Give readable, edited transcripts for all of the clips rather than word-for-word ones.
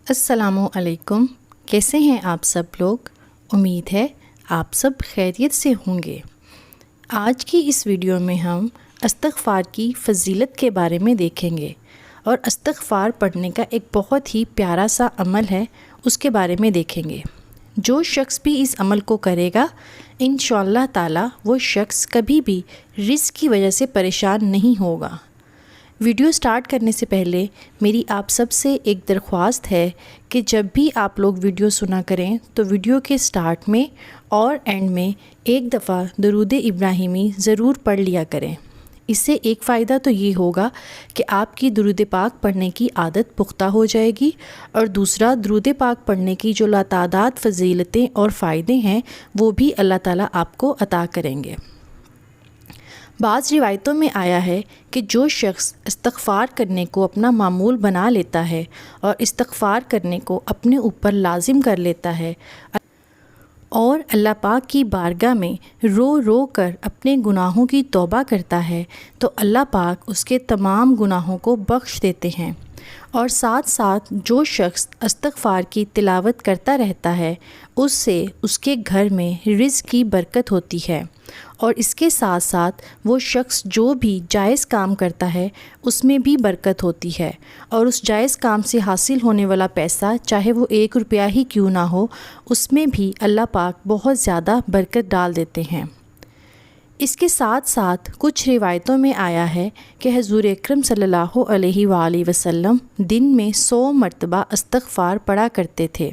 السلام علیکم، کیسے ہیں آپ سب لوگ؟ امید ہے آپ سب خیریت سے ہوں گے۔ آج کی اس ویڈیو میں ہم استغفار کی فضیلت کے بارے میں دیکھیں گے اور استغفار پڑھنے کا ایک بہت ہی پیارا سا عمل ہے، اس کے بارے میں دیکھیں گے۔ جو شخص بھی اس عمل کو کرے گا انشاءاللہ تعالی وہ شخص کبھی بھی رزق کی وجہ سے پریشان نہیں ہوگا۔ ویڈیو سٹارٹ کرنے سے پہلے میری آپ سب سے ایک درخواست ہے کہ جب بھی آپ لوگ ویڈیو سنا کریں تو ویڈیو کے سٹارٹ میں اور اینڈ میں ایک دفعہ درود ابراہیمی ضرور پڑھ لیا کریں۔ اس سے ایک فائدہ تو یہ ہوگا کہ آپ کی درود پاک پڑھنے کی عادت پختہ ہو جائے گی، اور دوسرا درود پاک پڑھنے کی جو لاتعداد فضیلتیں اور فائدے ہیں وہ بھی اللہ تعالیٰ آپ کو عطا کریں گے۔ بعض روایتوں میں آیا ہے کہ جو شخص استغفار کرنے کو اپنا معمول بنا لیتا ہے اور استغفار کرنے کو اپنے اوپر لازم کر لیتا ہے اور اللہ پاک کی بارگاہ میں رو رو کر اپنے گناہوں کی توبہ کرتا ہے تو اللہ پاک اس کے تمام گناہوں کو بخش دیتے ہیں، اور ساتھ ساتھ جو شخص استغفار کی تلاوت کرتا رہتا ہے اس سے اس کے گھر میں رزق کی برکت ہوتی ہے، اور اس کے ساتھ ساتھ وہ شخص جو بھی جائز کام کرتا ہے اس میں بھی برکت ہوتی ہے، اور اس جائز کام سے حاصل ہونے والا پیسہ چاہے وہ 1 روپیہ ہی کیوں نہ ہو اس میں بھی اللہ پاک بہت زیادہ برکت ڈال دیتے ہیں۔ اس کے ساتھ ساتھ کچھ روایتوں میں آیا ہے کہ حضور اکرم صلی اللہ علیہ وآلہ وسلم دن میں 100 مرتبہ استغفار پڑھا کرتے تھے،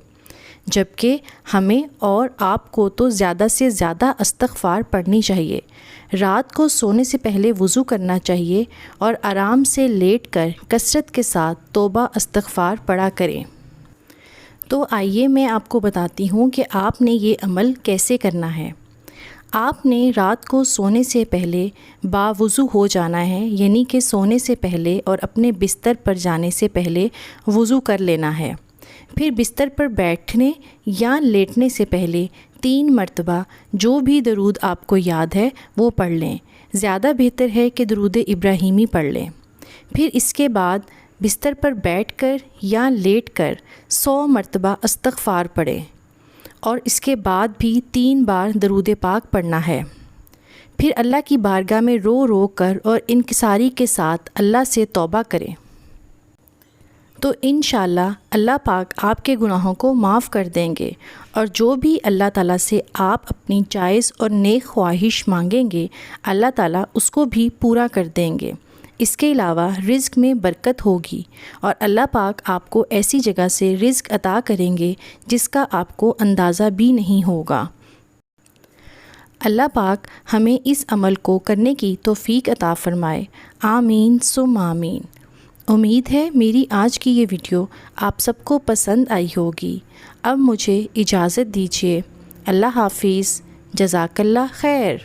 جبکہ ہمیں اور آپ کو تو زیادہ سے زیادہ استغفار پڑھنی چاہیے۔ رات کو سونے سے پہلے وضو کرنا چاہیے اور آرام سے لیٹ کر کثرت کے ساتھ توبہ استغفار پڑھا کریں۔ تو آئیے میں آپ کو بتاتی ہوں کہ آپ نے یہ عمل کیسے کرنا ہے۔ آپ نے رات کو سونے سے پہلے باوضو ہو جانا ہے، یعنی کہ سونے سے پہلے اور اپنے بستر پر جانے سے پہلے وضو کر لینا ہے۔ پھر بستر پر بیٹھنے یا لیٹنے سے پہلے 3 مرتبہ جو بھی درود آپ کو یاد ہے وہ پڑھ لیں، زیادہ بہتر ہے کہ درود ابراہیمی پڑھ لیں۔ پھر اس کے بعد بستر پر بیٹھ کر یا لیٹ کر 100 مرتبہ استغفار پڑھیں، اور اس کے بعد بھی 3 بار درود پاک پڑھنا ہے۔ پھر اللہ کی بارگاہ میں رو رو کر اور انکساری کے ساتھ اللہ سے توبہ کریں، تو انشاءاللہ اللہ پاک آپ کے گناہوں کو معاف کر دیں گے، اور جو بھی اللہ تعالیٰ سے آپ اپنی جائز اور نیک خواہش مانگیں گے اللہ تعالیٰ اس کو بھی پورا کر دیں گے۔ اس کے علاوہ رزق میں برکت ہوگی، اور اللہ پاک آپ کو ایسی جگہ سے رزق عطا کریں گے جس کا آپ کو اندازہ بھی نہیں ہوگا۔ اللہ پاک ہمیں اس عمل کو کرنے کی توفیق عطا فرمائے، آمین ثم آمین۔ امید ہے میری آج کی یہ ویڈیو آپ سب کو پسند آئی ہوگی۔ اب مجھے اجازت دیجیے، اللہ حافظ، جزاک اللہ خیر۔